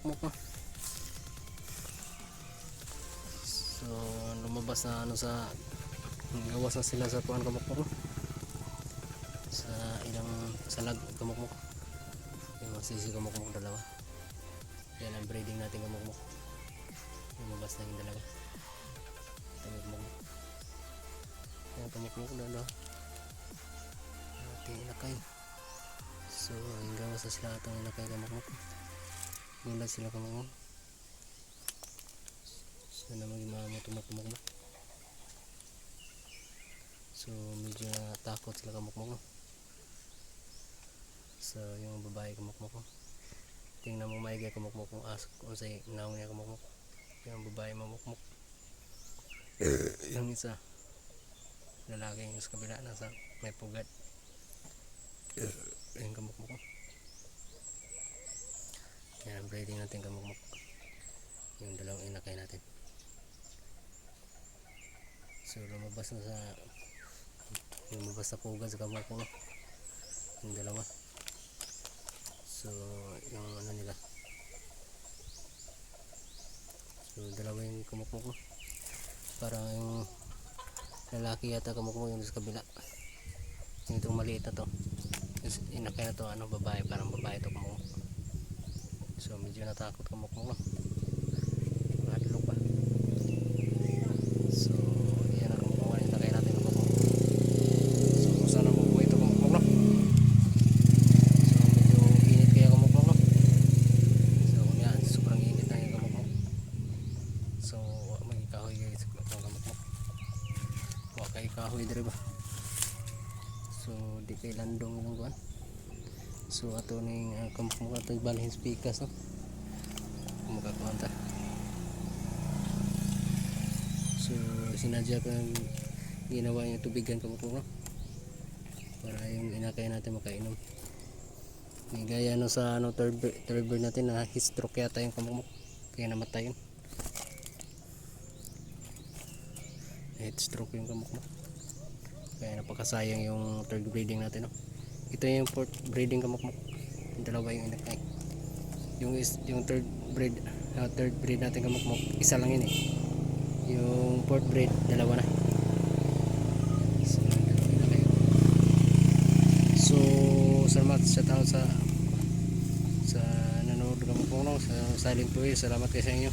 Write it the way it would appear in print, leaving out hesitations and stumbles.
kamukmuk no. So lumabas na ano sa gawas na sila sa kuan kamukmuk no? Sa ilang salag kamukmuk, yung masisi kamukmuk dalawa. Yan ang breeding natin kamukmuk, lumabas na yung dalawa kamukmuk. Yan kamukmuk dalawa ating inakay. So yung gawas na sila atong inakay kamukmuk, gulat sila kamukmuk. So na maging tumukmuk. So medyo takot sila kamukmuk no? So yung babae kamukmuk no? Tingnan mo maigi kamukmuk kung kung say naong niya kamukmuk. Yung babae mamukmuk, yung isa lalaki yung sa kabila nasa may pugat. Yung kamukmuk no? Yan ang breeding natin kamukmuk, yung dalawang inakay natin. So lumabas na pugat sa kamukmuk no? Yung dalawa. So yung ano nila, so dalawa yung kamukmuk no? Parang yung lalaki yata kamukmuk yung sa kabila. Yung itong maliit na to, inakay na to ano, babae, parang babae to kamukmuk. So medyo natakot kamukmuk no? Madlok pa. So yan ang kamukmuk, inakay natin kamukmuk. So kung saan ang mabuhay ito kamukmuk no? Kahoy dire ba, so di kay landong lang kuan. So ato ning kamukmuk ato balhin spikas no, makakuan ta. So sinadya ko ginawa yung tubigan kamukmuk no, para yung inakay natin makainom. Gaya no sa ano third bird natin na stroke yata yung kamukmuk kaya namatay yun. Heat stroke yung kamukmuk, kaya napakasayang yung third breeding natin no? Ito yung fourth breeding kamukmuk, yung dalawa yung inakay. Yung third breed natin kamukmuk, isa lang yun eh. Yung fourth breed, dalawa na. So, so salamat sa tao sa nanonood kamukmuk no? Sa Silent Boy, salamat kayo sa inyo.